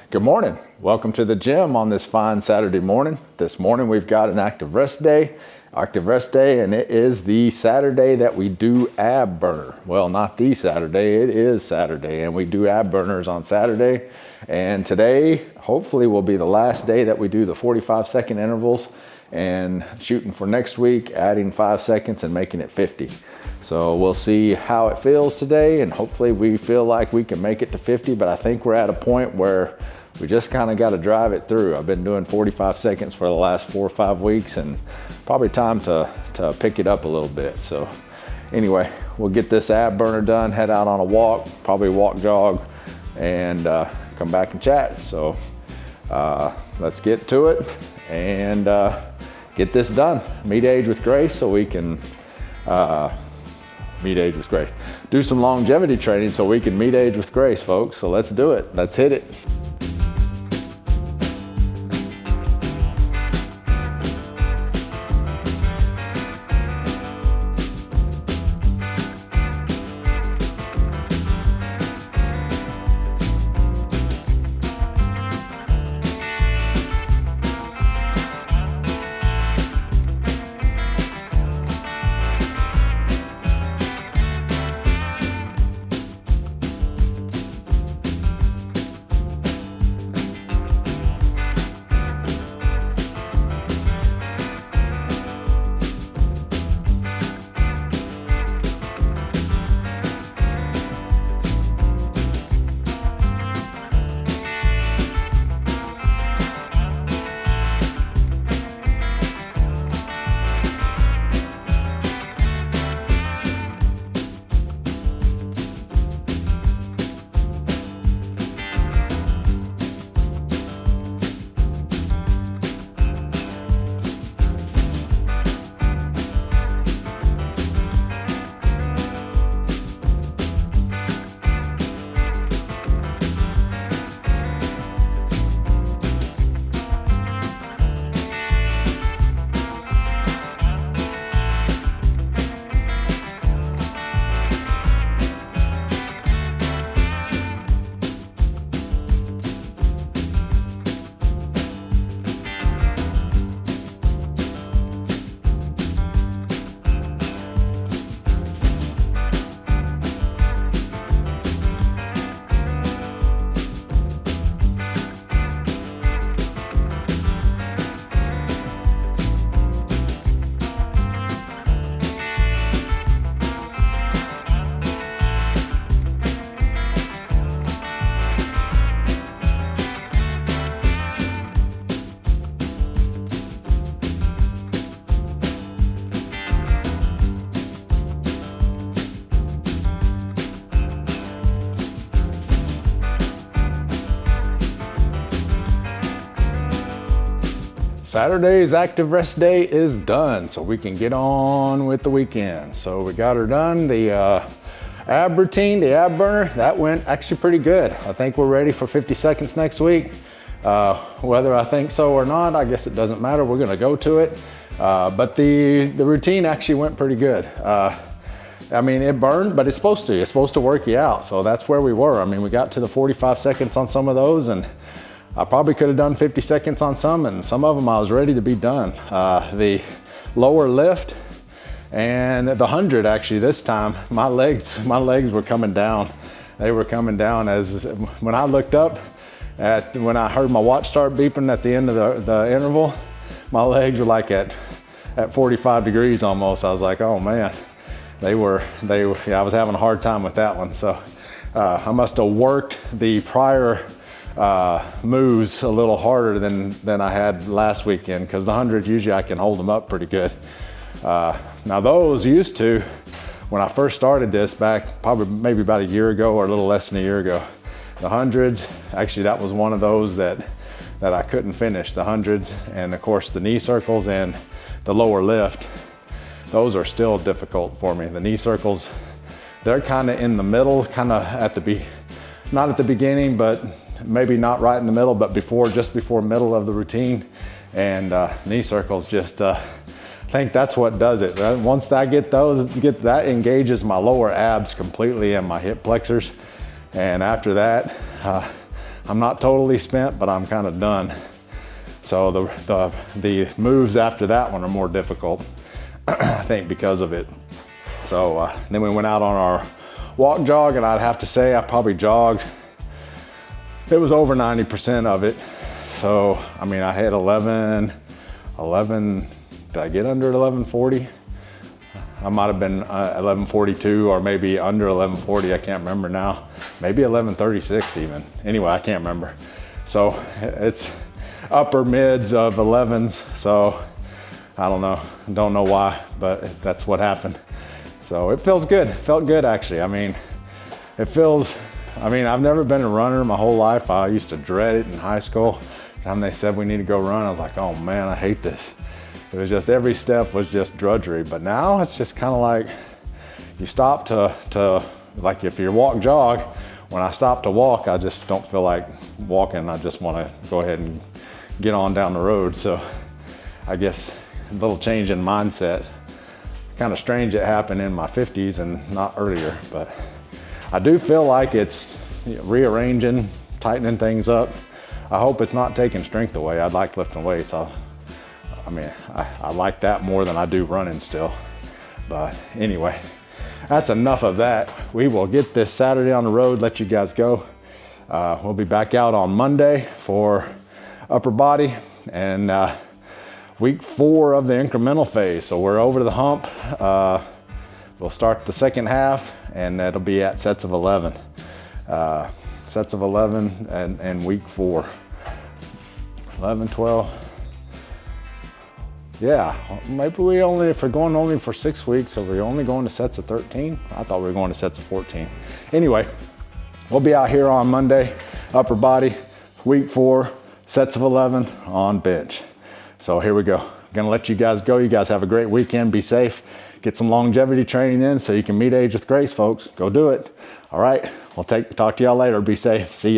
Good morning. Welcome to the gym on this fine Saturday morning. This morning we've got an active rest day, and it is the Saturday that we do ab burner. Well, not the Saturday, it is Saturday, and we do ab burners on Saturday. And today, hopefully, will be the last day that we do the 45-second intervals, and shooting for next week, adding 5 seconds and making it 50. So we'll see how it feels today, and hopefully we feel like we can make it to 50, but I think we're at a point where we just kind of got to drive it through. I've been doing 45 seconds for the last 4 or 5 weeks, and probably time to pick it up a little bit. So anyway, we'll get this ab burner done, head out on a walk, probably walk jog, and come back and chat. So let's get to it and get this done. Meet age with grace so we can meet age with grace. Do some longevity training so we can meet age with grace, folks. So let's do it. Let's hit it. Saturday's active rest day is done, so we can get on with the weekend. So we got her done. The ab routine, the ab burner, that went actually pretty good. I think we're ready for 50 seconds next week. Whether I think so or not, I guess it doesn't matter. We're gonna go to it. But the routine actually went pretty good. I mean, it burned, but it's supposed to work you out. So that's where we were. I mean, we got to the 45 seconds on some of those, and I probably could have done 50 seconds on some, and some of them I was ready to be done. The lower lift and the 100, actually this time, my legs were coming down. They were coming down as when I looked up, when I heard my watch start beeping at the end of the interval, my legs were like at 45 degrees almost. I was like, oh man, I was having a hard time with that one. So I must have worked the prior moves a little harder than I had last weekend, because the 100, usually I can hold them up pretty good. Now those used to, when I first started this back probably maybe about a year ago or a little less than a year ago, the 100s, actually that was one of those that I couldn't finish, the 100s, and of course the knee circles and the lower lift, those are still difficult for me. The knee circles, they're kind of in the middle, kind of not at the beginning, but maybe not right in the middle, but just before middle of the routine. And knee circles just, I think that's what does it. Once I get that engages my lower abs completely and my hip flexors. And after that, I'm not totally spent, but I'm kind of done. So the moves after that one are more difficult, I think, because of it. So then we went out on our walk jog, and I'd have to say I probably jogged, it was over 90% of it. So, I mean, I hit 11, did I get under 1140? I might have been 1142 or maybe under 1140, I can't remember now. Maybe 1136 even. Anyway, I can't remember. So it's upper mids of 11s. So I don't know why, but that's what happened. So it feels good, it felt good actually. I mean, I've never been a runner my whole life. I used to dread it in high school. The time they said we need to go run, I was like, oh man, I hate this. It was just, every step was just drudgery. But now it's just kind of like, you stop to like if you walk jog, when I stop to walk, I just don't feel like walking. I just want to go ahead and get on down the road. So I guess a little change in mindset. Kind of strange it happened in my 50s and not earlier, but I do feel like it's rearranging, tightening things up. I hope it's not taking strength away. I'd like lifting weights. I like that more than I do running still. But anyway, that's enough of that. We will get this Saturday on the road, let you guys go. We'll be back out on Monday for upper body and week 4 of the incremental phase. So we're over the hump. We'll start the second half and that'll be at sets of 11. Sets of 11 and week 4. 11, 12. Yeah, maybe if we're going only for 6 weeks, so we're only going to sets of 13. I thought we were going to sets of 14. Anyway, we'll be out here on Monday, upper body, week 4, sets of 11 on bench. So here we go. Gonna let you guys go. You guys have a great weekend. Be safe. Get some longevity training in so you can meet age with grace, folks. Go do it. All right. We'll talk to y'all later. Be safe. See you.